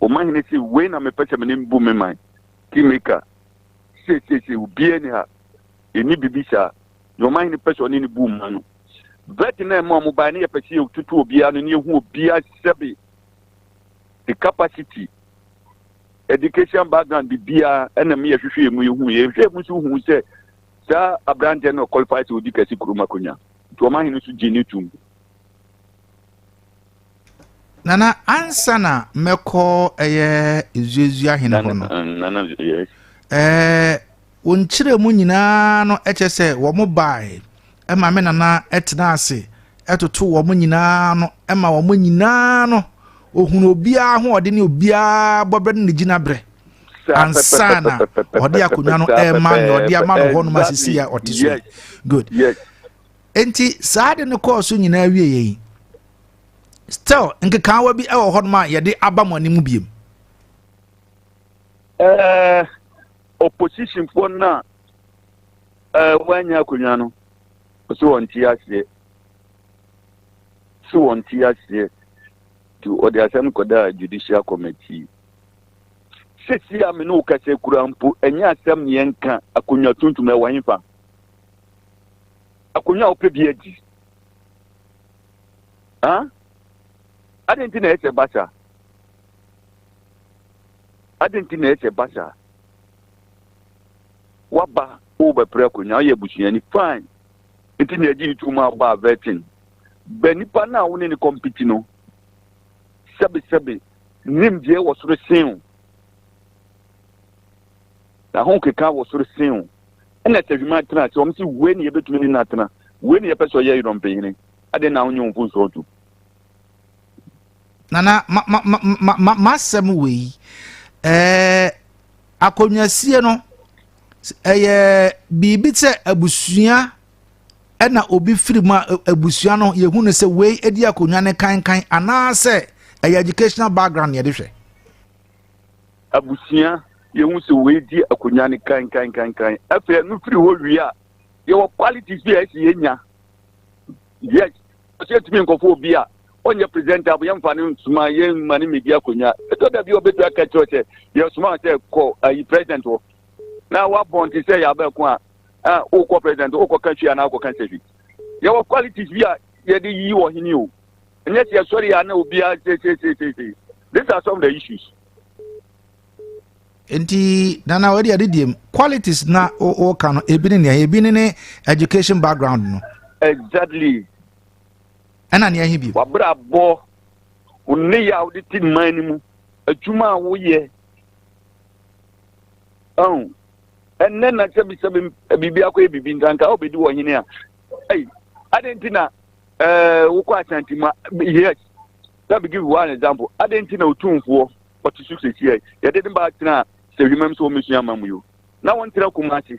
o man ni si we na me pese me bu me man kimeka se ubie ni ha eni bibisa no man ni pese oni ni bu man no vet na mo ba ni ye pese tutu obia no ni hu obia sebe the capacity education background bibia ena me ye hwehwe mu ye hu ye hwehwe mu so hu se sa abrante no qualify to di kasi kuruma konya to man ni so gini tum Nana ansana meko izuezu ahene ho no. Nana yes. Wonkyere mu nyina no eche se wo mo bai. Ma me nana etena ase. Etoto wo mo nyina no ma wo mo nyina no ohunu obia ho ode ne obia bobre ne gina bre. Ansana ode akonya no ma ne ode ama no ho no masisi ya otiso. Good. Yes. Enti saade ne course nyina wie yi. Still, nke kanwa bi ewo hodma yede abamoni mu biem. Opposition for na wanya kunya no. So onti ase. So onti ase to ode asem koda judicial committee. Sisi ya me no kase kurampo enya asem ne enka akunya tuntum e wanfa. Akunya opebi adi. Ha? Adentina ese basa. Adentina ese basa. Waba obe prekunya ye busuani fine. Ntina eji tuma ba vetting. Benipa na woni ni compete no. Sebe nimdie wo soro sen. Na honke ka wo soro sen. Ena tedwuma tena se omsi we ni yebetumi ni natena. We ni yepeso ye yirompenyin. Ade na onyo mfu so tu. Nana masem we akonyasie no bibi te abusua na obi firi ma abusua no ye hunu se we edi akonya ne kan ana se educational background ye de hwe abusua ye hu se we di akonya ne kan afa no firi ho wia ye wo quality bi esi ye nya yes o se timi nkofo obi a onye presenter abu yam fani suma ye mani media konya eto da bi obedu aka church ye suma say ko ayi president o na wa bonti say ya ba ko o ko president o ko country na ko country ye wo qualities bi a ye de yi wo hini o enye se sorry ya na obi a say these are some of the issues enti nana wadi adidiem qualities na o kan ebi ne education background no exactly. Ana ne ahi bi wabra bo unne ya uditi mani mu adwuma wo ye enne na sebi bibi akọ bibi ntanka obedi wo hene a adentina wo kwa Asante ma yes let me give you one example adentina otumfo otisu sesi ye de ba tena sebi mem so mesu amamu yo na won tira kumati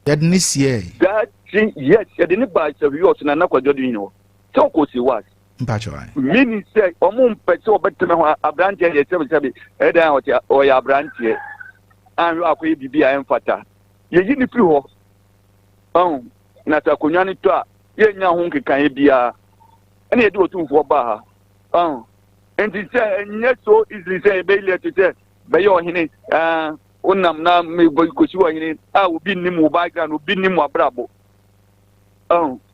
ye de ni sie that yes ye de ni ba sebi yo na nakwajodo yin wo so ko si was mpacho mini say omo mpese obeteme ho abrante ye sebe eda o ya abrante anwo akoye bibi a emfata ye yi ni firi ho na ta konya ni to a ye nya ho nkekan ye bia ene ye de otumfo ba ha enti say enye so easily say be ile to say be yo hene onam na me kosi wo hene obi nim wo background obi nim abrabo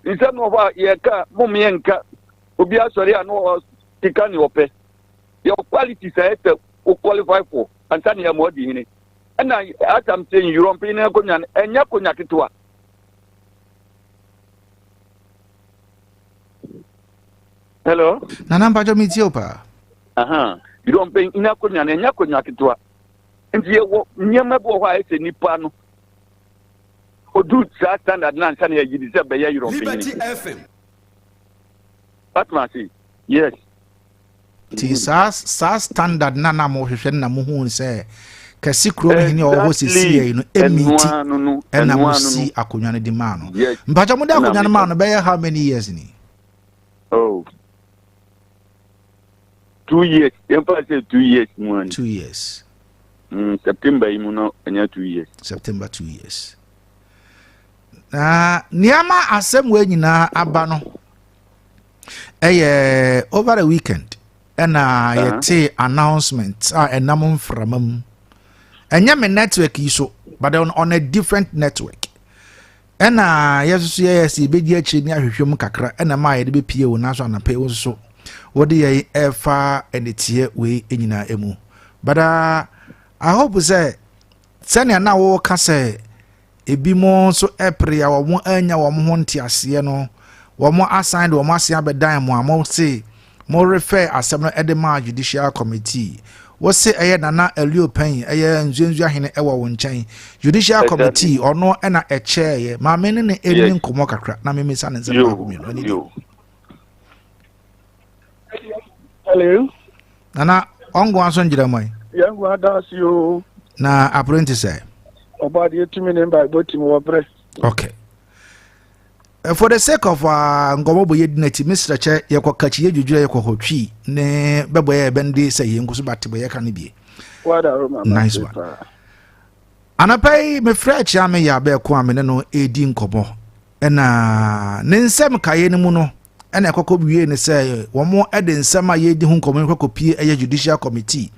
instead of ye ka mum yenka obi asori anu tika ni ope your quality say to qualify for antani ya modi hini na as I'm saying European konya enya konya kitwa hello nana mpacho mitiopa European ina konya enya konya kitwa ndi wo nyema bo ho ese nipa no odu standard na nsa na yidi se be ya European Liberty FM Atmasi yes ti sa standard na mo hwehwe na mo hu se kasi kuro hini o ho sisi ye no emiti na mo si akonya ne di ma no mpacha mo da akonya ne ma no be how many years ni 2 years emphasis say 2 years one 2 years September you know anya 2 years September 2 years niama asem we nyina aba no over the weekend ɛna yɛte announcement ɛnam mframam ɛnyɛ me network yi so but on a different network ɛna yɛsoso yɛsɛ bɛdi akyire ni ahwehwɛm kakra ɛna ma yɛde bɛpie wo naso anapɛ wo so wode yɛ ɛfa ɛnetie we nyina emu but I hope say sɛnea na wo ka sɛ ebi mo so ɛpre ya wo mo anya wo mo ho ntiase no wo mo assign wo mo asia bedan mo amo say mo refer asɛm no edema judicial committee wo say ɛyɛ nana elio pen ɛyɛ nzuenzu ahene ɛwɔ wo nkyɛn judicial committee ɔno ɛna ɛkyɛɛ ma me ne eni nkomo kakra na me mesa ne nsɛm ba ko mi no hello nana ongo aso ngira moy yangu adasi yo na apprentice about you 2 million by botim wobre. Okay. For the sake of ngomo boye dinati Mr. Che yekokachi yedwudwure yekohotwi ne beboye bende say yenkuso batebo ye kan bie. What are my nice one. Anapai me fresh ame ya be ko amene no edi nkomo. Ena ne nsem kaye ne mu no ena ekoko biwe ne say wo mo ede nsem a yedi hu nkomo ekokopie eye judicial committee.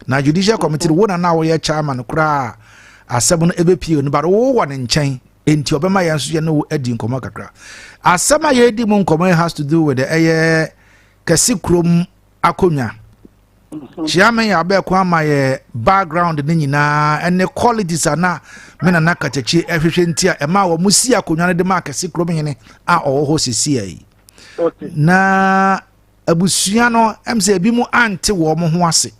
Na judicial committee wo na wo ye chairman kura asɛm no ebepie no bare wo wɔ ne nkyɛn enti obema yɛ nso yɛ no adi nkɔmɔ kakra asɛm a yɛ di mu nkɔmɔ has to do with the ɛyɛ kɛse krom akonya chiame ya be kwa ma yɛ background ne nyinaa ɛne qualities ana me na nakatachi ehwehwɛ nti a ɛma wɔ musi akonya ne de ma kɛse krom hene a ɔwɔ hɔ sisi ai na abusua no emse ebi mu ante wɔ mo ho ase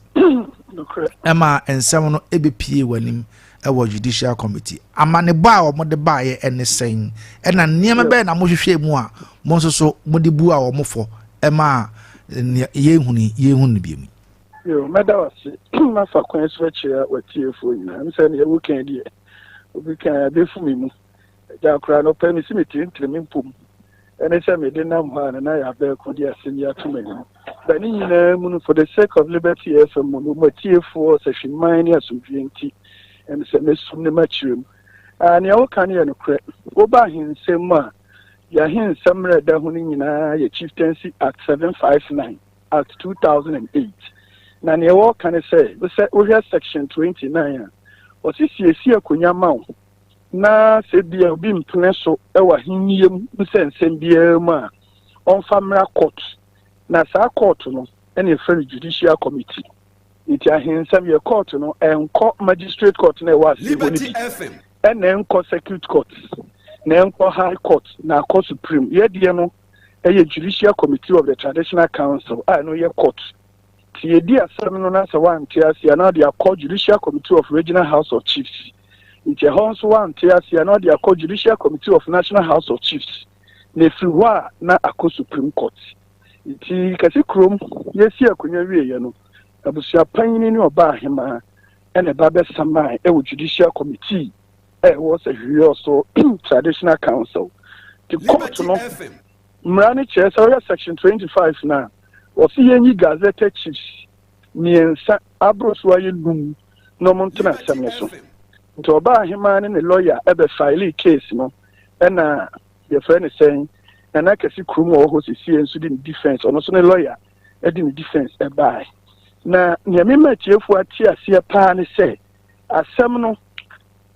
ɛma ensɛm no ebepie wanim ɛwɔ judicial committee amane ba o mo de ba ye ene sen ɛna niema bɛ na mo hwehwɛ mu a mo nso so mo de bu a o mo fo ɛma ye hunu bi mu yo medawase ma fa kwan so akira watiefo nyina nse ne ewu kan die obi kan be fu mi mu ja kra no pa mi simiti ntremi mpom ene se me de nam ha na ya ba ko dia sin ya tumani ba ni nyina mu for the sake of liberty FM mu matiefo se hwiman ne asomdwenti and say mesum ne machirem ne awo kan ye no kre wo ba hinsem a ya hinsem re da hu ni nyina ye chieftaincy act 759 act 2008 na ne wo kan say wo hear section 29 o si akonya ma wo na se bia obi mpene so e wa hinniem nsensem bia mu a on famra court na sa court no ene free judicial committee iti ahinsam ye court no enko magistrate court na was Liberty FM and enko circuit court na enko high court na court supreme ye die no eye judicial committee of the traditional council no ye court ti ye di asem no na se wan tiasia na dia court judicial committee of regional house of chiefs iti honso wan tiasia na dia court judicial committee of national house of chiefs na friwa na akọ supreme court iti kasi krom ye si akonya wie ye no abusia panyin ni oba ahema ene ba be samai e wo judicial committee was a so traditional council the court no mrani chair section 25 na o fi yenyi gazette chiefs miensa abroso aye num no montana asem so nti oba ahema ne lawyer e be file case no ena ye friend saying na kesi krum o ho sisi ensu di defense ono so ne lawyer e di defense e bai na nyame machiefu ati ase pa ne se asem no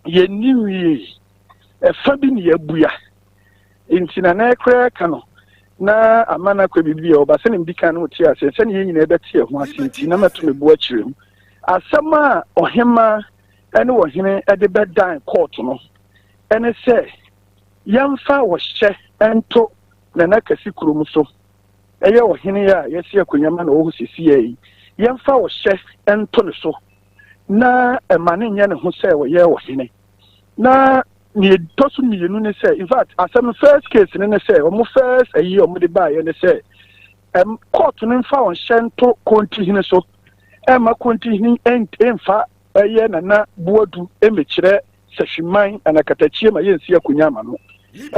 ye niwie e fa bi ne yabua intina na ekra ka no na amana kwa bibia obase ne mbika no ti ase se ne nyina ebeti ho ase nti na mato me bo akirem asem a ohema ene wo hene ede bedan court no ene se yamfa wo hye ento na kasi kurum so eye wo hene ya yesi akonyama na wo sisi yi yamfa wo hye ento ne so na emane nya ne ho se wo ye wo hene na ni tosu mienu ne se in fact asem first case ne se o first ayi o de ba ye ne se court ne mfa wo hye ento konti hene so ma konti hene emfa eye na buadu emekire sehwiman anakatachie ma yensi akonyama no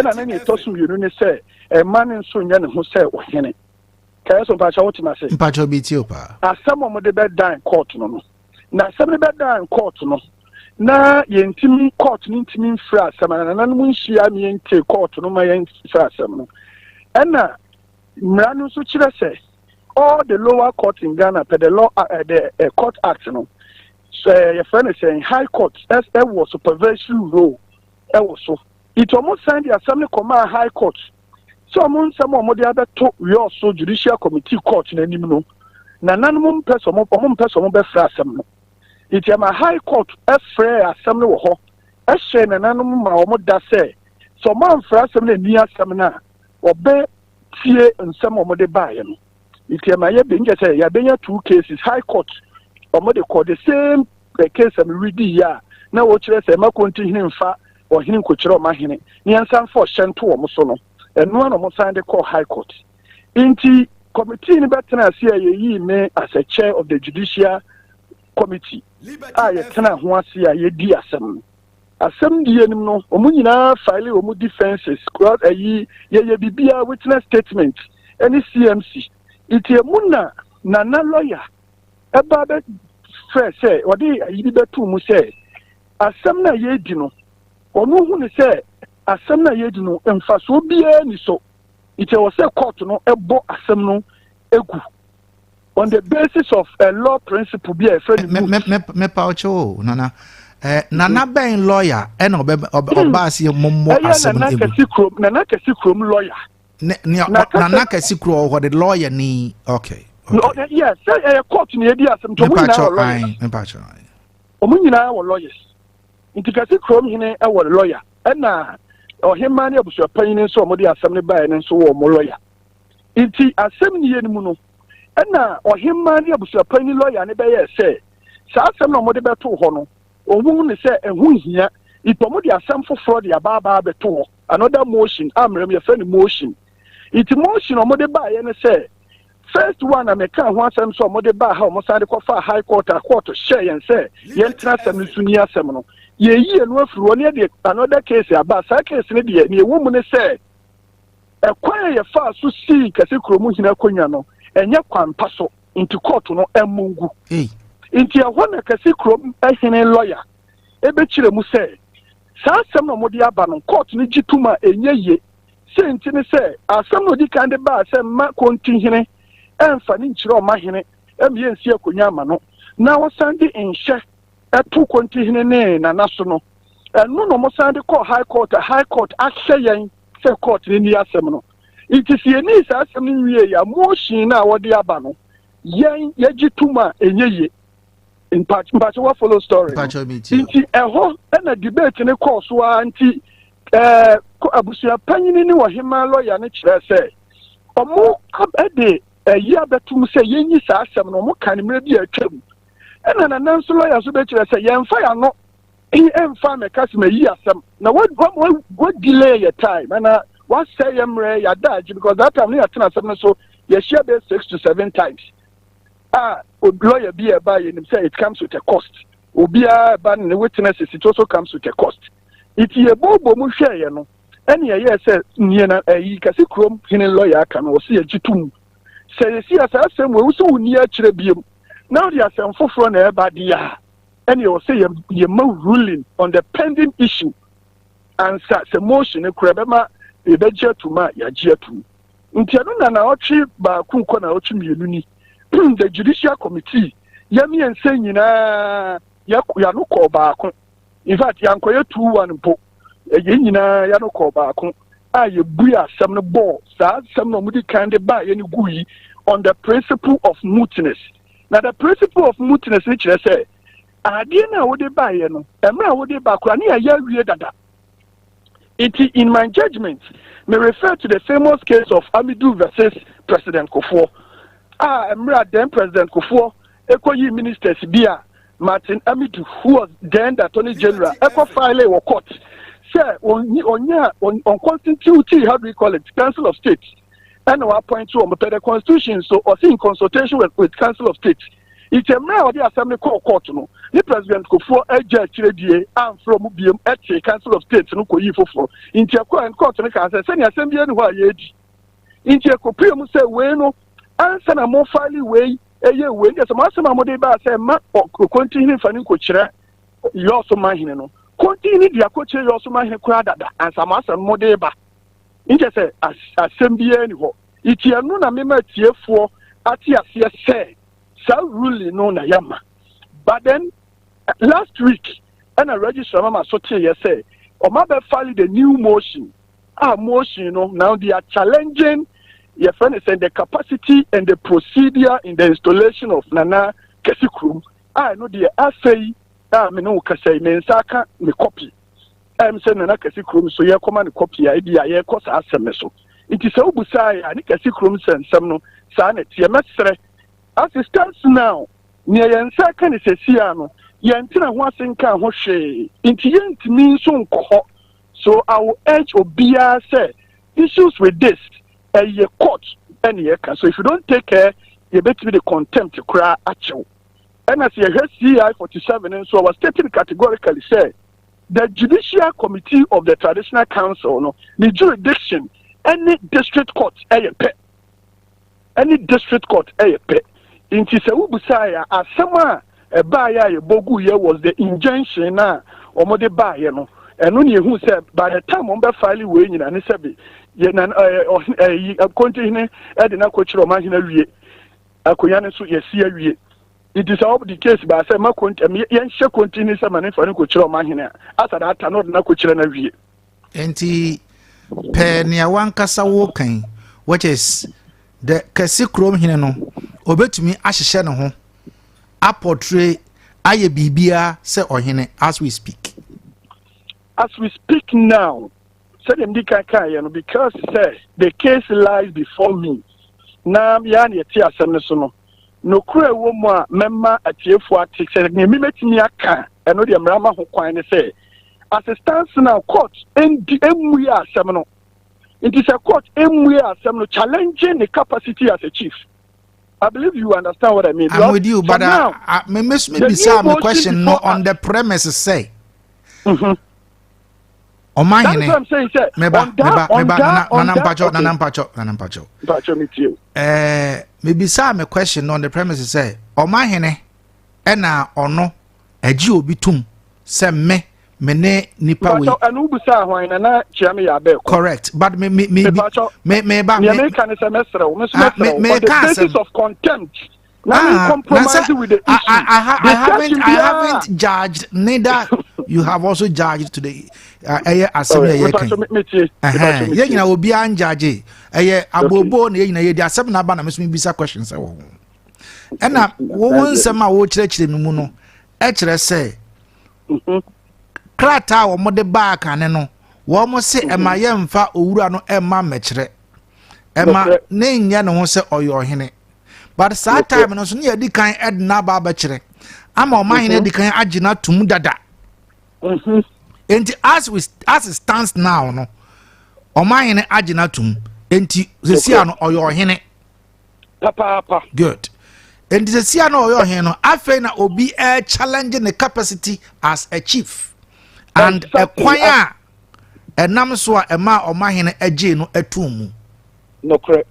na ne tosu mienu ne se emane nso nya ne ho se wo hene kaya so mpacha wotima se mpacha bi ti opa asem mo de be dan court no na asem de be dan court no na yentimi court ni ntimi mfra asem na nan mu nhia mi ente court no ma yen mfra asem no na mra no so kire se all the lower courts in Ghana, the law, the court act, your friend is saying high court, as there was supervisory role, so it almost signed the assembly command high court. So among some of the other two, we also judicial committee court in any no. Nananum person, assembly. It is a high court, a fair assembly or ho. A share nananum ma say. So man for assembly near seminar or bear tear and some of the buy. It is my being say, ya been 2 cases, high court, or what they call the same case I'm reading ya. Now what you say, ma continue fa or him could draw my hinny. Niansan for shanto or musono. And one of signed the call high court. Inti committee in Batana CIA me as a chair of the judicial committee. I cannot want CIA di assembly no omunina file omu defenses crowd ayi ye bibia witness statement any CMC iti emuna na lawyer eba be fair say odi ayi be tu mu say asem na ye di no onu hu ni say asem na ye di no emfa so bia ni so iti o say court no ebo asem no egu on the basis of a law principle be a friend me paucho nana Nana Ben lawyer, and Obasi Momo Nana Casikrum lawyer. Nana Casikro or the lawyer ni okay. Yes, a court in the idea some Omunina or lawyers. Into Casikrum hine our lawyer. And or him money was your pain and so many assembly by and so on lawyer. Inti a 7 year muno. And or him money was your pain lawyer and a say. Sa some no more better hono. Owu say ehun hia itomo dia samfo fraud ya baba beto another motion amrem your friend motion it motion omode ba ye ne say first one ameka ho asem so omode ba ha omosade ko fa high court share yen say yen transem suni asem no ye yie no afiri woni de another case aba sa case ne de ne ewu mu ne say ekwan ye fa so si kase kromu hina konwa no enye kwampa so into court no emungu inti ahona kasi krom ehene lawyer ebechire mu se sa asem no modi aba no court ni gituma enye se inti ne se asem no di kande ba se ma konti hene emfa ni nchire o ma hene emye nsi akonya ama no na wosande enhye etu konti hene ne na naso no enu no mo sande call high court ahye se court ni asem no inti se ni sa asem ni wie ya motion na wodi aba no yen yegituma enye in part what follow story inti eho na debate ne course wa anti abusia panyini ni wahima lawyer ne kire se omo abede ya betum se yenyi sa asem no mo kan mre bi atwam na nanso lawyer so be kire se yemfa ya no emfa me kasima yi asem na what delay your time and what say yemre ya dage because that time you attend asem so you share be 6 to 7 times lawyer be a buy and say it comes with a cost. Obia ban the witnesses, it also comes with a cost. It's a bobo mu share, no. Any year said Niana a Casikrom in a lawyer can or see a jitum. Say, see as I say, we so near Trebium. Now they are some for front everybody. And you say you're more ruling on the pending issue. And such a motion, a crabema, a budget to my Yajetu. Untiana na ochi ba kunko na ochi miluni. The judicial committee yami and saying na ya no call back. In fact, yankoye 2-1 po yina ya no call back. You buya some ball, some no mudi kind buy any gui on the principle of mootness. Now the principle of mootness which I say, I didn't would they buy no, and now would they back any a year dada. It in my judgment may refer to the famous case of Amidu versus President Kufuor. Emra then President Kufuor, Ekoyi Minister Sibia, Martin Amidu, who was then the Attorney General, Eko file or court. Say on constitutive, how do we call it, Council of State. And our point to the Constitution, so or in consultation with Council of State. It's a matter of the Assembly Court, no. The President Kufuor, Ejechere, and from Bium, Eche, Council of State, no Koyifo, into a court and court, and the Assembly and why ye. Into a copium say, well, answer na mo file way eye we yes ma asema mo de ba say ma continue fani ko kire yo so ma hine no continue dia ko kire yo so ma hine kura dada answer ma asem mo de ba nje say asem bia ni ho itianu na mema tiefo Atiasia say, so really no na yama. But then last week, and I register Mama Sotia say, or mother filed the new motion. Our motion, now they are challenging your friend is saying the capacity and the procedure in the installation of Nana Kesikrum. I know the assay, I know Kasay, Mensaka, me copy. I'm saying Nana Kesikrum, so you come and copy idea, you cause us a meso. It is so busai, and Kesikrum send some sanet, your mestre. As it stands now, near Yansaka is a Siano, Yantina Wasenka Hoshe, Intient means so. So I will urge Abia say issues with this a court and ye can. So if you don't take care, you better be the contempt to cry at you. And as you heard CI 47, and so I was stating categorically say the Judicial Committee of the Traditional Council, the jurisdiction, any district court, any district court, in Tisawubusaya, as someone a buyer, Bogu was the injunction now, or more the buyer, and when you said by the time on the file weighing and it's a continent, I did not coach your imaginary. A Koyana so yes, it is all the case, but I said, my young continues a man for coach your mahina. After that, I not coach your navy. Enti Penia one Casa walking, which is the Cassicrom Hinano, obey to me, Ashishano, a portray, Aye Bibia, say or hine, as we speak. As we speak now, because the case lies before me. Now, Yani Tia Senesono. No cray woman, member at T4 said, me a car, and no the Amrama who quite say. As it stands now, court, and we are seminal. It is a court, and we are seminal challenging the capacity as a chief. I believe you understand what I mean. I'm with you, but now, maybe some question no on the premises say. On my that's what I'm saying, sir. Maybe some question on the premises say, on my hene, ena or no, a Jew bitum, sem me nipa we. Correct, but me of contempt. I haven't judged, neither you have also judged today. Assembly, you know, be unjudged. Abobo, you there are 7 abana, Miss Mibisa questions. And now, one summer, what church the Muno, actually say, Crata or Mode Bark and no, one must say, and my young fa Urano Emma Metre. Emma, name Yano say, or your henny. But sad time and also near the kind Ed Naba Bachere. I'm on my head the kind Ajina to Mudada. And as it stands now, no, on my head Ajina to the Siano or your henny. Papa. Good. And the Siano or your hen, I find that will be a challenging the capacity as a chief and a choir. A Namswa, a ma or my hen, a jane, a tomb. No correct.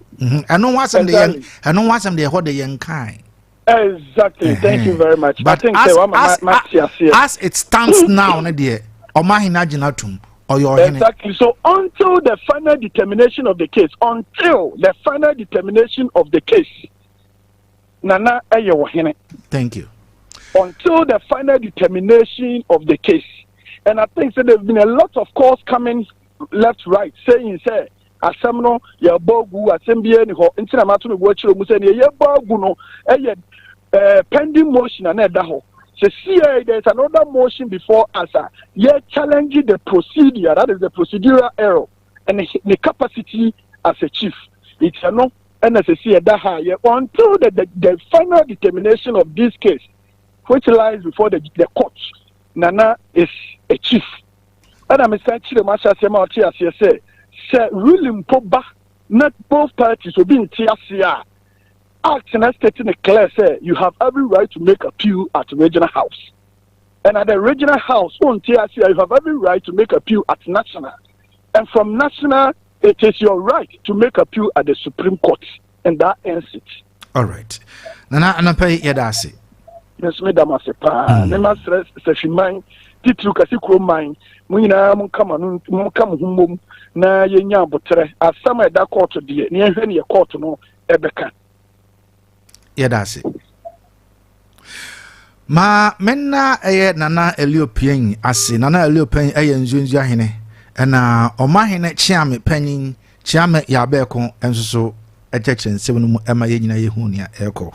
I know what's the young. I know what's the what the young kind. Exactly. Thank you very much. But I think as it stands now, dear, or my hinaginatum, or your exactly. So until the final determination of the case, Nana Ayo. Thank you. Until the final determination of the case, and I think so there's been a lot of calls coming left, right, saying, say. Asamno ya bogu asembie ni ho ntina matu no boachiro mu se ne ye bogu no pending motion na da ho se there's another motion before us ye challenging the procedure, that is the procedural error and the capacity as a chief. It's no NSC da ha ye until the final determination of this case, which lies before the court. Nana is a chief, and I'm saying to the master say Sir William Poba, not both parties will be in TSCR. Act and stating a clear say you have every right to make appeal at the regional house. And at the regional house on TSCR, you have every right to make appeal at national. And from national, it is your right to make appeal at the Supreme Court. And that ends it. All right. Nana Anapai Yadasi. Yes, Madam Asepa. Nema stress, Seshiman, Titru Kasikro mine, Muna Munkam Humum. Na yenya botre asama da court de ne hwe ne court no ebeka Yeah, that's it. Ma menna nana Eliopian ase nana Eliopian nzunzu ahene na omahene chiame panin chiame yabeko enso so echechen sebunu mu ema yenyina yehu nia eko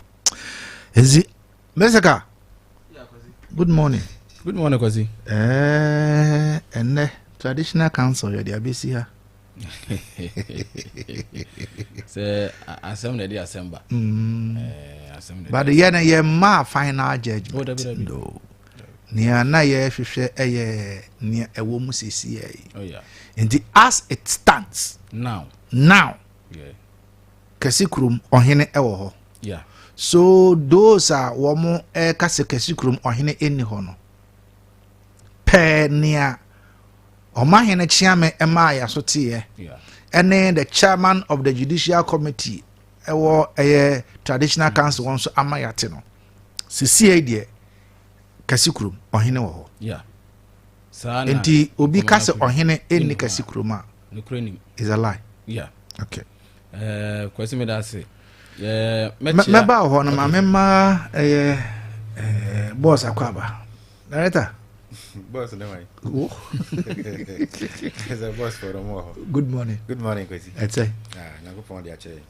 ezi mesaka. Good morning. Good morning, Kwazi. Enne traditional council you dey abesi ha. Say assembly dey assemble. Assembly. But ye ma final judgment. No. Nia na ye hwehwe nia ewo mu sisi Oh yeah. And as it stands Now. Yeah. Kasikrum ohene ewo ho. Yeah. So those are womo kase kasikrum ohene eni ho no. Pe nia omahene chiame ema ya so tie. Yeah. And the chairman of the judicial committee ewo traditional council won so amayate no. Sisi idea kasikrum ohene wo ho. Yeah. Sana. Enti obi kase ohene eni kasikrum a. Is a lie. Yeah. Okay. Kwesi me da say. Meba ho no ma mema boss akwaba. Director. Boss no way. Is a boss for more. Good morning. Good morning, Kwesi. Etse. Na go for the ache.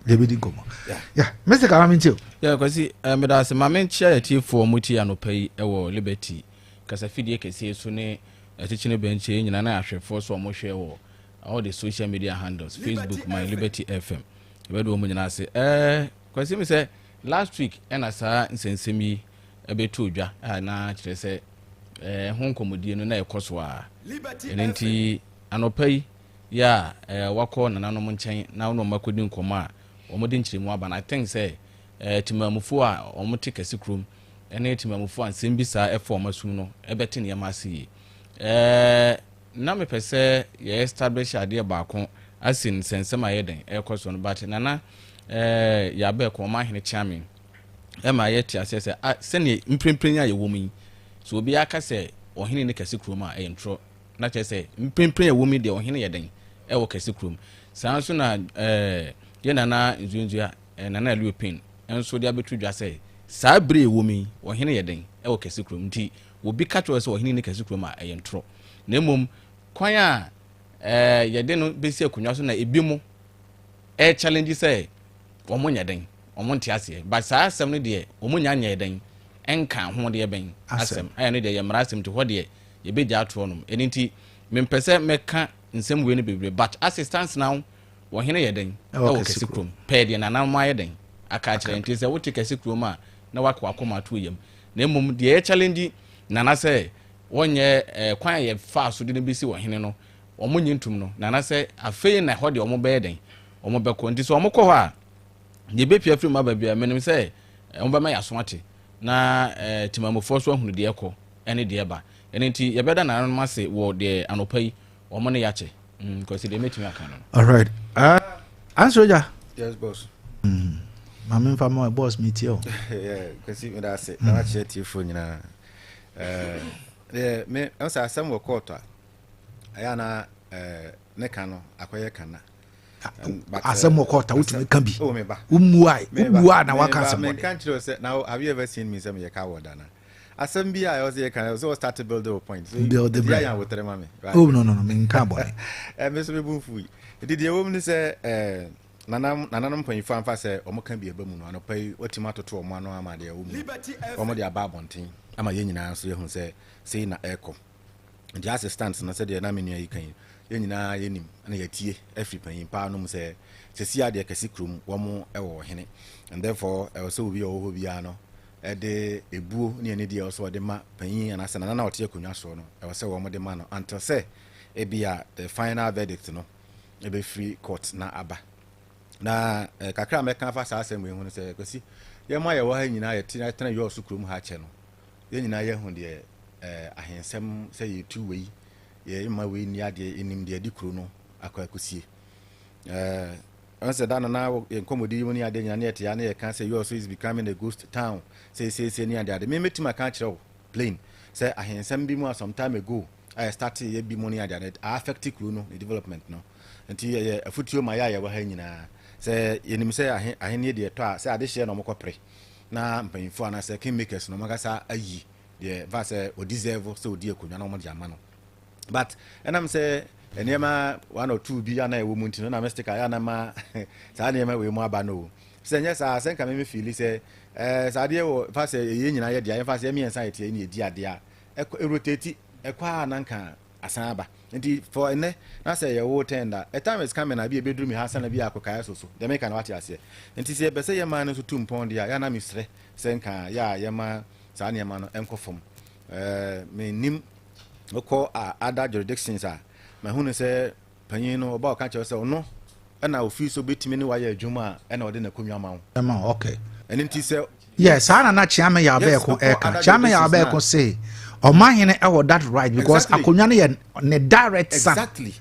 David Ngomo. Yeah. Mr. Karaminti. Yeah, kwesi me da say ma men chia ya tie for muti anopai ewo Liberty. Kasa fidie kese so ne atichine benche nyina na ahwefo so mo hwe wo all the social media handles, Facebook, My Liberty FM. Where do we say? Kwesi me say last week and asa nsensemi ebeto dwa na kire say hon komodie no na ekoso a enti anopai ya wako nananom nchen na no makodi nkoma a omodi nchiremu aba na I think say timamufo a omote kasikrum ene timamufo ansem bi sa efo masum no ebete ne yamase na me pese ye establish ade baako asin sensem ayeden ekoso no bate nana ya be ko ma hene chiame ema ye ti ase se sene mprempren ya ye womi so obi aka se ohene ne kasikrum a entro na che se mprempren ya womi de ohene yeden ewo kasikrum sanso na ye nana nzunzu a nana European enso de abetu dwa se saa bre womi ohene yeden ewo kasikrum nti obi ka to se ohene ne kasikrum a entro na mom kwan a yede no besi akunwa so na ebi mu challenge say omo nyeden omo ntiase but saa asem no de omo nyanya yeden enka ho de ben asem aya no de ye mrasem to ho de ye beja ato no enti mempese meka nsem we no bebre but assistance now wo hene yeden o kasikrom pe de na na ma yeden aka kire enti se wo te kasikrom a na wakwa akoma to yam na mom de challenge na na say wonye kwan ye fa so de no besi wo hene no omo nyintum no na na say afei na ho de omo be yeden omo be ko nti so omo ko ho a ye be pia film aba bia menim say omo be ma yaso ate na timamofo so ahunu de ekọ ene de eba ene nti ye beda na no mase wo de anopai omo ne yache because they make me aka no. All right. Answer ja. Yes, boss. Mama fa mo boss meet you. Yeah, Kwesi me da say na ache tie fo nyina. Me ansa asem wo court a aya na ne ka no akoye kana. Asem wo court utumi kan bi. Oh me ba. Umuai na waka asem. Me kan tell say now have you ever seen me say me ka woda na? Asem bi I was here can so start to build the point. So build the brand. Yeah, with them me. Oh no me nka boy. Me so me bunfu. Did the woman say nanam pan fa fa say omo kan bi eba mu no anopai watima toto omo ano ama de omo. Omo de aba bonten. Ama ye nyina so ye hu say na eko. The assistants na say de na me nua yi kan. Ye nyina ye nim na ye tie afri pan pa no mu say sesi ade kasikrum wo mo ewo hene. And therefore also bi o bi ano de ebuo ne ene de also de ma panyin anasa na ote akunwa so no say wo mo de ma no until say ebia the final verdict no be free court na aba na kakra meka fa sa asem we hu say kwesi ye ma ye wo ha nyina ye tena yo so krom ha che no ye nyina ye hu de ahensem say ye two way ye ma we ni ade enim de adi kro no akwakusie once that na comedy money ade nya na ete ya na ye can say you also is becoming a ghost town say ni ade me metima kan kire plain say ahensem bi mu some time ago I started ye bi money ade affect crew no the development no nti ye afutuo ma ya wa ha nyina sɛ yɛnim sɛ ahene deɛ tɔ a sɛ ade hyɛ na ɔmokɔ pre na mpanyimfo ana sɛ kingmakers no makasa ayi deɛ va sɛ ɔdeserve sɛ ɔdi akonnwa na ɔmode ama no but ɛnam sɛ nneɛma 1 or 2 bi ana ɛwɔ mu nti no na mystic ayɛ anama saa nneɛma wei mu aba no sɛ nyɛ saa sɛ nka me feel sɛ saa deɛ wɔ fa sɛ yɛ nyina yɛ deɛ fa sɛ yɛmiɛnsa yɛtie ne yɛdi adeɛ a ɛrotati ɛkɔ a nanka asan aba nti for ene na sɛ yɛwo tender a time is coming na bi ebeduru mi hasa na bi akɔkae so de make na wate ase nti sɛ yɛbɛsɛ yɛma no so tum pɔn de a ya na misrɛ sɛ nka ya yɛma saa nneɛma no ɛnkɔ fam me nim okɔ other jurisdictions a ma hu ne sɛ panyin no ɔba ɔka kyerɛ sɛ ɔno ɛna ofi so betimi ne wayɛ adwuma a ɛna ɔde na konwa ma wo okay ɛno nti sɛ yes ana na chiame ya abeko eka chiame ya abeko say Omahene ɛwɔ that right because akonwa no yɛ ne direct son exactly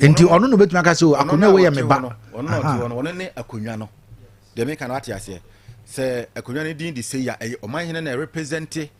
enti ɔno no betuma ka sɛ akonwa we yɛ me ba ɔno ne akonwa no de me ka na ate ase sɛ akonwa no din de say ya Omahene na represent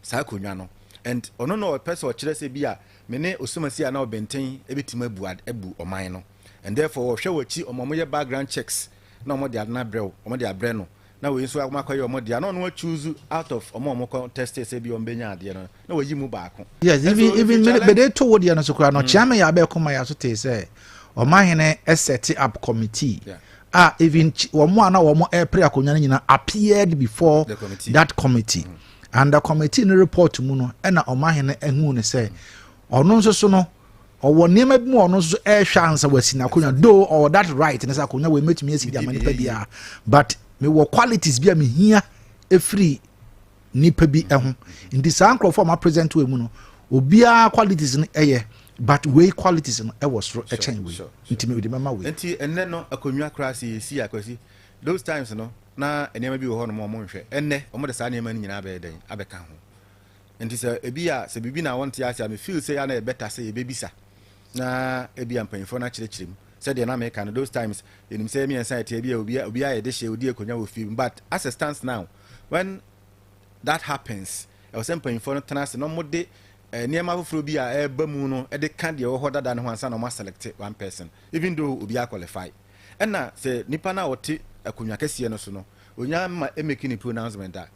sa akonwa no and ɔno no person ɔkyerɛ sɛ bi a me ne osomasi a na ɔbɛnten ebetima ebu ɔman no and therefore hwɛ wachi ɔmo yɛ background checks na ɔmo de adna brɛw ɔmo de abrɛ no na we nso akɔyɛ ɔmo de no choose out of ɔmo test say bi ɔmo benya ade no na we yi mu baako yes even but they told you no so kra no chiame ya be koma ya so te say Omahene set up committee even ɔmo ana ɔmo pre akonwa nyina appeared before that committee and the committee no report mu no na Omahene ehu ne say ɔno nso so no ɔwɔ nneɛma bi mu ɔno nso ɛhwɛ ansa wasi na akonwa do or that right ne say akonwa we metumi asi di amanipa bia but me wo qualities bi a me hia efiri nipa bi ɛho ndi saa nkrofo ma present we mu no obia qualities no ɛyɛ but we qualities no ɛwɔ soro ɛkyɛn we nti me mama we nti enne no akonwa krasi si akwasi those times no na nneɛma bi wɔ hɔ no mo nhwɛ enne ɔmo de saa nneɛma no nyinaa bɛyɛ den abɛka ho nti sɛ ebi a sɛ bibi na wɔnte ase a me feel say ya na better say ebebisa na ebi ampanyifo na kyerɛkyerɛ mu said the American those times in say me and say obi a de odi akonya wo film but as it stands now when that happens I was saying for tenase no mode niema foforo bi a eba mu no e de kan de wo hoda da ne ho ansa na mo select one person even though obi a qualify and na say nipa na wote akonya kese no so no onya ma e make ni pronouncement that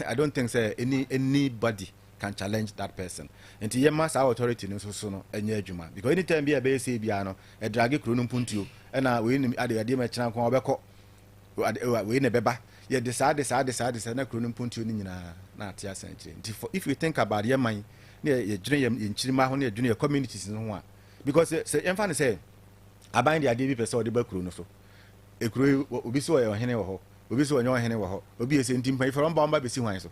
I don't think say anybody can challenge that person nti ye mass authority no so no enya adwuma because anytime be be say bia no e drag kro no mpuntuo na we ni ade ma kina kon obekọ we ne beba ye decide na kro no mpuntuo ni nyina na ate asanche nti if you think about ye man na ye dwene ye nchirima ho na ye dwene ye communities no ho a because say emfa ne say aban de ade bi pese ode ba kro no so e kro obi so ye ohene wo ho obi so onye ohene wo ho obi ese nti mpan iforo mba besi hwan so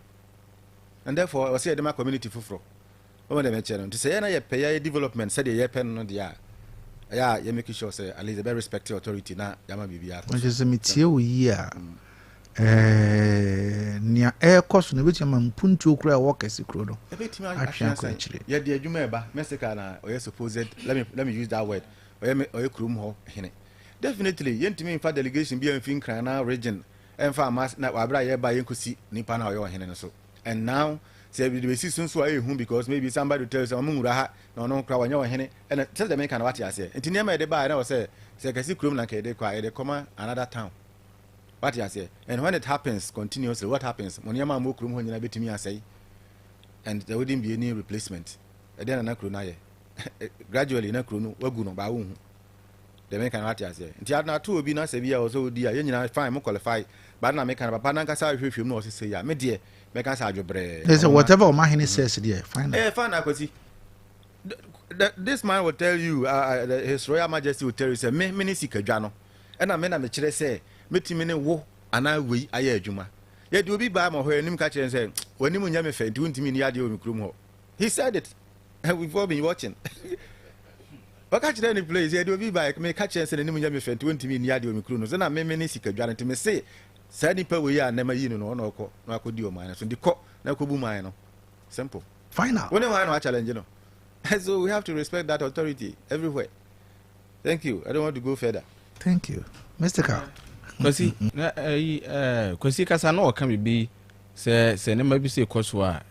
and therefore we say the community fufro o de mention no to say na ye pay development say the ye pen no dia ya ye make sure say at least the respected authority na yama bibia ko just metie wo yi a nia cost no betima mpuntu okura wo kese kro no e betima ahwan say ye de adwuma e ba Mexico na o supposed let me use that word o ye krum ho hene definitely yentimi infa delegation bi amfin kran na region enfa mas na wabra ye ba yenkosi nipa na o ye hene no so and now say we see soon so ehun because maybe somebody tells you amura ha no no kra wanya ohene and tell them can what you say enti nema de ba na say kasi krom na ka de kwa de come another town what you say and when it happens continuously what happens monema mo krom ho nyina betimi asai and there wouldn't be any replacement e dey na kro na ye gradually na kro no wagu no ba wo hu de me can what you say enti adna to obi na say bia o so odi a ye nyina fine mo qualify but na me can papa na nkasa hwehwem na o say ya me de make us ajobre there's whatever Omahene says there fine fine akwasi this man will tell you his royal majesty will tell you say me ni sikadwa no e na me na me kire say metimi ne wo ana wei aye adwuma ye de obi ba ma ho enim ka kire say wani mu nya me fe nti ntimi ni ade o mikrum ho he said it and we've all been watching waka kire ni place ye de obi ba me ka kire say enim nya me fe nti ntimi ni ade o mikrum no so na me ni sikadwa nti me say sani pa we ya na ma yi no na okọ na akodi o man so ndikọ na akobu man no simple final when we no challenge no so we have to respect that authority everywhere. Thank you. I don't want to go further. Thank you Mr. Carl kwasi kasa na o kan bibi se ne ma bi se koso a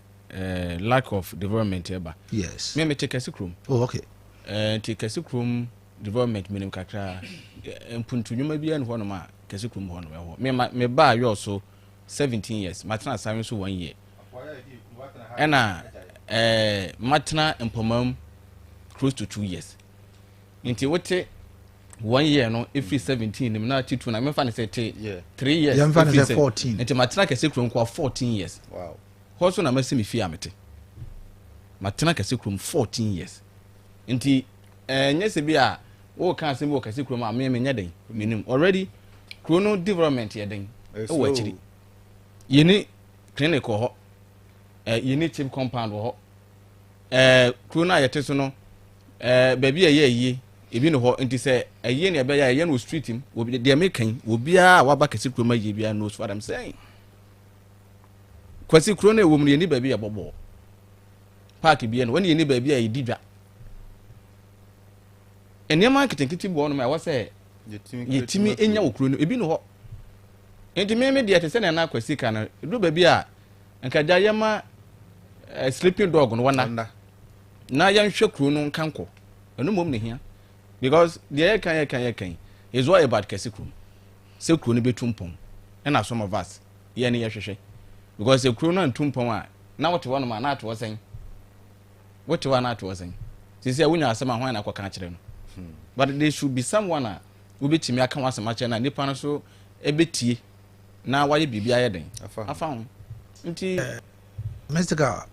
lack of development eba yes me check kasi krom oh okay check kasi krom development minim kakra mpuntu nyuma bia ne ho no ma kase krum ho no me ba yo so 17 years matena assignment so 1 year ena matena empomam close to 2 years nti wote 1 year no every 17 nim na titu na me fa ne say 3 years ya me fa ne say 14 nti matena kase krum kwa 14 years wow ho so na masimi fi amete matena kase krum 14 years nti nyese bia wo kan se bi wo kase krum a me nya den minim already chrono development ye den o wachiri yeni clinic ho yeni chip compound ho chrono ayete so no baby ye ebi no ho nti se eye ne be ye no street him obi de mekan obi a waba kase krum aye bia knows what I'm saying kwasi chrono e wo mu yeni baby abobo park bia no when yeni baby a yididwa enema kitenkiti bo no ma wo se yetimi enya okuro no ebi no ho enti me de atese na kwasi kana do baby a nkaja yema sleeping dog no wana na yan hwe kuro no nkanko eno mom ne hia because the kan is what about kase kuro se kuro no betumpon na some of us ye ne yehwehwe because se kuro no antumpon a na wote wono ma na ato wosen wote wa na ato wosen sisi awunya asema hwan na kwaka kire no but there should be someone who be timi aka wasema kire na nipa no so ebetie na waye bibia ye den afa ho nti Mr.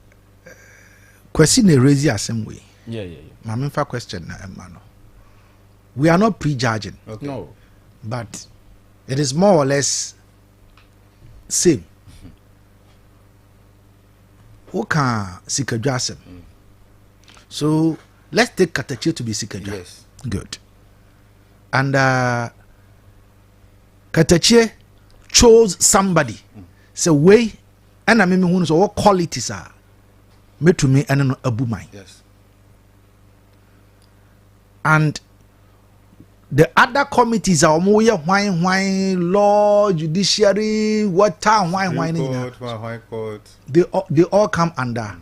Question a raise asem way. Yeah. Mama fa question na emma. We are not prejudging. okay. No. But it is more or less same. Who can sikadwa asem? So let's take Katachi to be sikadwa. Yes. Good. And Katachi chose somebody. So way and I mean who knows what qualities are. Me to me and abu mine. Yes. And the other committees are more wine law, judiciary, water, wine. They all come under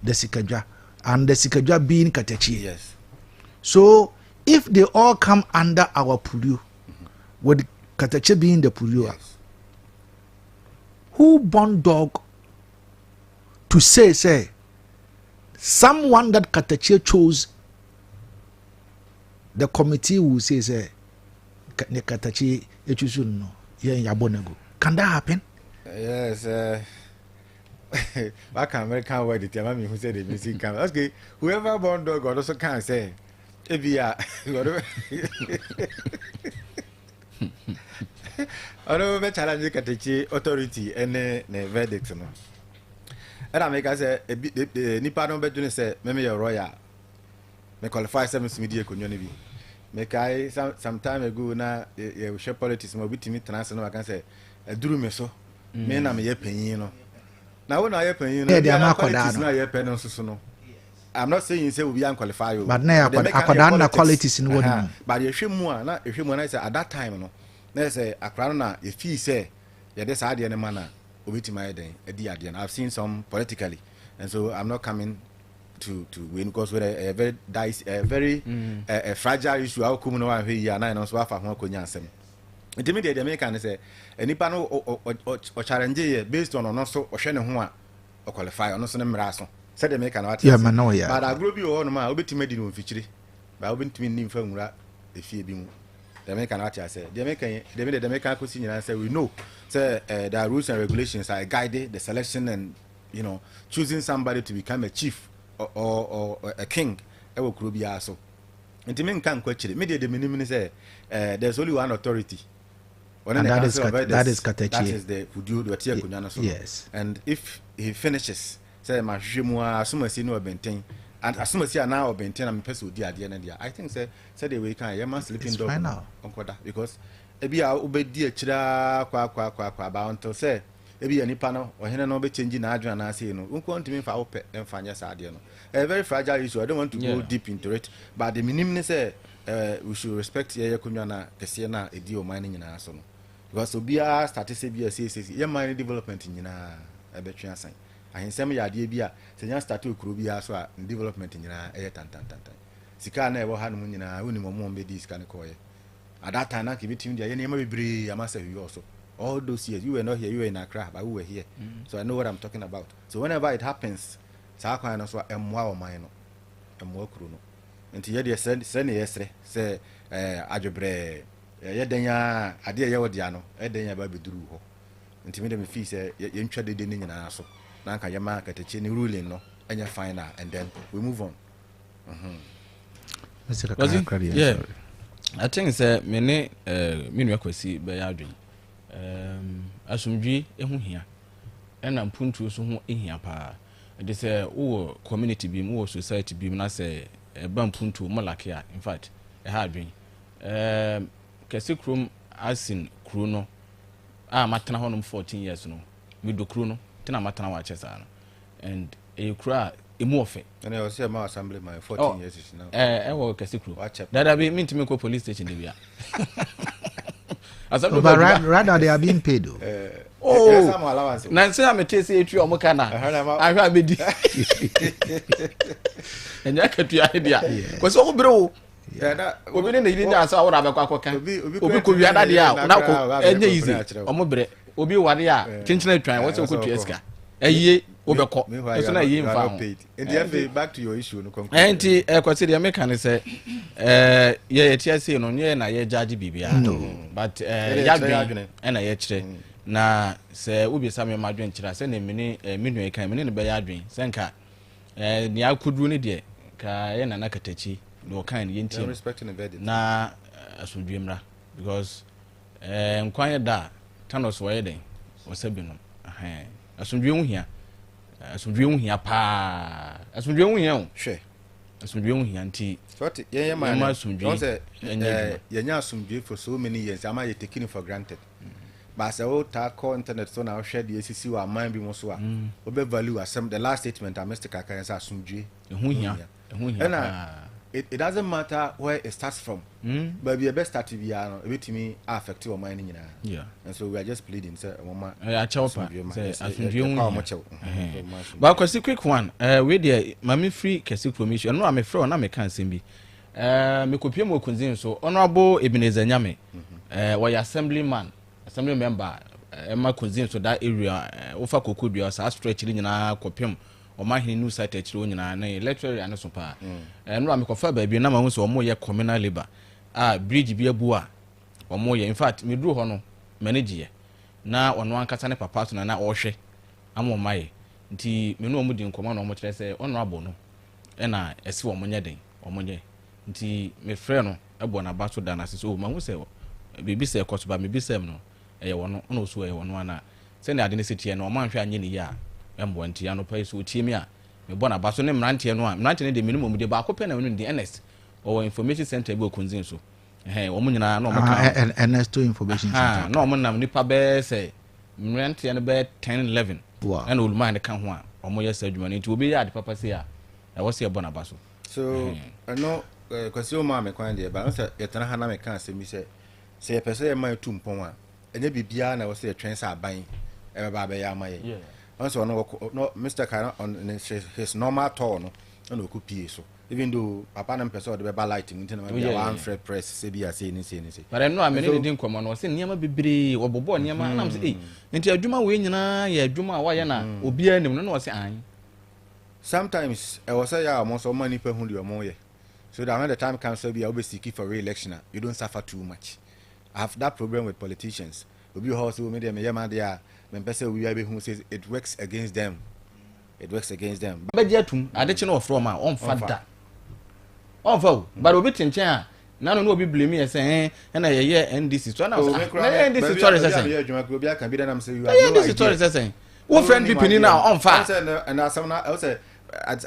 the Sikajwa, and the Sikajwa being Katachi. Yes. So if they all come under our Puru, with Katachi being the Puru, Yes. who born dog to say someone that Katachi chose, the committee will say Katachi no yabonego. Can that happen? Yes. Back American word, the man who said the missing camera. Okay, whoever born dog also can say, Abia. I don't know challenge Katachi authority and the verdict. And I make us say, Nipa don't bet say, maybe a royal. Me qualify 7 media community. Make I some time ago na share politics mo bitimi transfer no I can say duru me so me na me ye panyin no na wo na ye panyin no politics na ye pen no so no I'm not saying say we be unqualified you but na akoda na qualities in what but ye hwemu a na hwemu na say at that time no na say akra na ye feel say ye dey sa ade ne man na obitima ye den edi ade na I've seen some politically and so I'm not coming to win because with a very very fragile issue how come no one here na no so afa ho akonya asem intimidate the American say enipa no o challenge based on no so o hwe ne ho a o qualify no so ne mra so said the American what yeah man no yeah but agro bi o no ma obetima di no mfikyire ba obentimi ni mfa nwura efie bi mu the American what say the American ko si nyina say we know say there are rules and regulations that guide the selection and choosing somebody to become a chief or a king ewo kuro bia so ntimi nkan kwachire me de minim ni say there's only one authority and that is Katachi. That is the Fudu Watia Kunyana so yes and if he finishes say ma hwemu asumasi no benten and asumasi na benten am person di ade na dia I think say the way kan yema sleeping dog onkoda because ebi a obedi akira kwa ba until say ebi anipa no ohene no be change na adwan na say no unko ntimi fa ope emfanya sa ade no a very fragile issue. I don't want to go deep into it but the minimum say we should respect ye kunwana kese na edi o man nyina so no because obia start say bia say ye man development nyina ebetwe asan ahensem ya ade bia senya start okuro bia so a development nyina eye tan sika na ewo ha no nyina woni mo be di sika ne koye at that time na ke bitim dia ye ne ma bebre amasa wi also all those years you were not here, you were in Accra, but we were here. So I know what I'm talking about. So whenever it happens, saa kwan no so emwa o man no emwa kru no nti ye de send yesre say adwobre ye danya ade ye wo dia no danya ba beduru ho nti me dem fi say ye ntwa dede ni nyina so na nka ye ma katachi ni ruling no enya final and then we move on. Yeah, I think say me ne me nwa kwasi be ya adwen asumdwi ehu hia ena mpuntu so ho ehia pa de say wo community bi wo society bi na say ba mpuntu mo like ya in fact ha adwen kase krom asin kru no matena honom 14 years no me do kru no tena matena wa chesa no and kru emu ofe and I was here my assembly my 14 years is now wo kase kru dada be me ko police station de bia but rather they are being paid. Now say I'm a TC tree or Mokana. I have a bit. And I get your idea. Was all bro. We didn't need to answer what I'm a quack. We could be an idea. Now, easy. Or Mobre. Obi Wadia, Kinchney trying. What's a good Piesca? A year over cop. It's not a year found. And back to your issue. Auntie, I consider American say, yeah, TSC on ye and I judge Bibia. But Yagrin and I yet na say we be some my drink. I send a minute came in the Bayadrin. Sanka. The I could run it there. Kayan and Nakatechi, no kind yinti respecting the bed. Na as we dream because quiet da Thanos wedding was Sabino. Asumdwe hia asumdwe hia pa asumdwe hia hwe asumdwe hia nti what ye man asumdwe ye nya asumdwe for so many years am I taking for granted but say o ta call internet so na share the ACC wa man bi mo so a obe value asem the last statement Mr. Kaka say asumdwe hia it doesn't matter where it starts from but we best start to be me affect your mind and so we are just pleading say mama but kwasi quick one we there mami free kesi promission no am free na me kan sem bi me kopie mo kunzin so honorable Ebenezer Nyame we assembly member ma kunzin so that area ofa kokodua sa stretch ni nyina kopiem o ma hini new site achiro nyina na electoral ane so pa no am kofa ba bi na ma hu so mo ye communal labor bridge bi abu a o mo ye in fact me duru ho no manage ye na ono ankasa ne papa so na o hwe amo mai nti me no mo di nkoma na o mo kire se honorable no e na ese o mo nye den o mo nye nti me frɛ no ebo na ba so da na se so ma hu se bibi se koso ba me bi sem no e ye wono no so e wono ana se ne ade ne setie no o ma hwe anye ne ya embo nti ano pa so tie mi a me bo na ba so ne mrantie no a mrantie ne de minimum de ba ko pe na wonu de NS or information center be okunzin so o mo nyina na o mo ka NS to information center na o mo nam nipa be say mrantie ne be 10 11 and ol man ka ho a o mo yes adwuma nti obi ya de papa say a e wo se e bo na ba so no kwasi o ma me kwan de ba so ye tana ha na me kan se mi se ye pese ye man tu mpon a enye bibia na wo se ye twen sa aban e ba be ya ma ye also no Mr. Kara on his normal tone no okupie so even though papa na person de be lighting nti na be one fred press se bia say ni but no amene ne din komo no se niam bebre obobo niam na say nti adwuma we nyina ya adwuma wa ye na obi anim no no se an sometimes I was say ya mo so many people hu de mo ye so that when the time comes to be I will be seeking for re-election you don't suffer too much. I have that problem with politicians obi ho so me dem yema dia men person we be who says it works against them but jetum adechi no from a on fada on fa but obi tinchen a na no obi blame me say na ye NDC so na NDC story say ye adwuma obi aka bi da nam say you are NDC story say wo friend people na on fa and asam na I say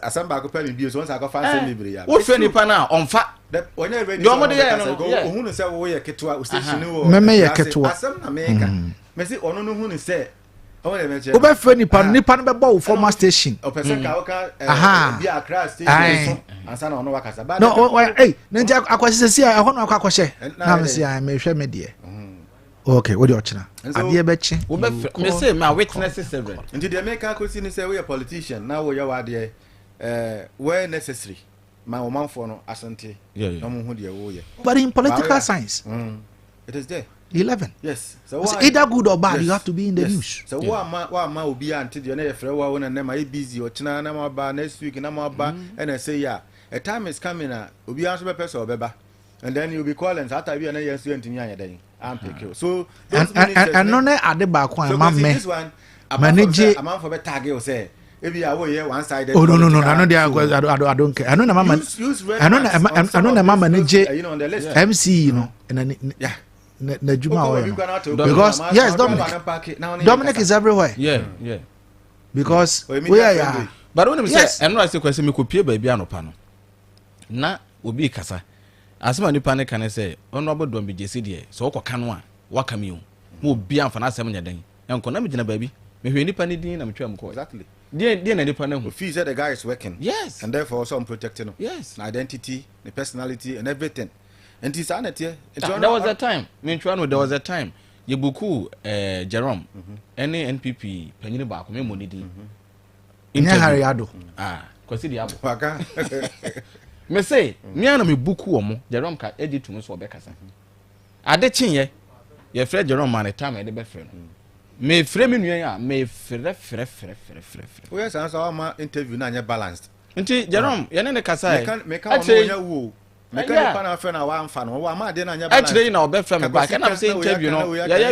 asam ba ko pa me bi so once I go fancy libre ya wo friend people na on fa when you ready no ohunu say wo ye ketewa o station wo meme ye ketewa asam na meka me say ono no hunu say o be fe nipa no be bo former station o person ka o ka bi Accra station ansa na ono wakasa ba no na nja akwase sia ho no akwakose na me sia me hwe me de okay what do you china abia beche wo be me say my witnesses several nti de make akosi ni say we a politician na wo ya wa de where necessary ma o manfo no asante no mo hu de wo ye but in political science it is there 11 yes so either good or bad you have to be in the news so wa ma obi ante de na ye frɛ wa wona na ma busy o china na ma ba next week na ma ba and I say yeah a time is coming obi an so be person obeba and then you'll be calling so after we na yes you ntimi anya den am pick you so and no na ade ba ko am me this one manage am for be tag you say ebi awo ye one sided oh no I know I don't care I know na mama I know na mama manage MC you know yeah na juma because yes Dominic is everywhere because we are but when we say and no I say question me ko pie ba bia no pa no na obi kasa asema nipa ne kan say ono obodom be jesi de so ko kan a waka mi o mo bia amfa na asem nya den enko na me gina ba bi me hwe nipa ne din na me twam ko exactly dia na nipa ne hu feel that the guy is working yes and therefore also protecting him yes identity the personality and everything. And this there was a time. There was a time. Yebuku Jerome, any NPP, Penny Back, me money. Hariado. Consider me say, me and me buku omo, Jerome can edit to Musso Beckerson. At the chin, ye Fred Jerome man a time at the best friend. Me framing you, me fre. Oh, yes, answer my interview, now balanced. Jerome, you're in the Casa. Make a mekani pa na fe na wa mfa no wa ma de na nya balance actually na obe frame back and I'm saying interview no yeah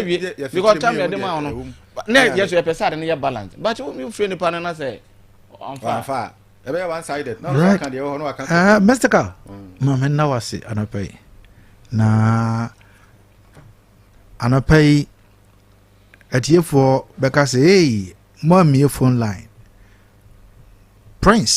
because time you dey ma no na yes you person na balance but you frame pa na say amfa e be one sided no so kan dey ho no wa kan mystical mama na wase anapai na anapai atiefo beka say hey mommy phone line Prince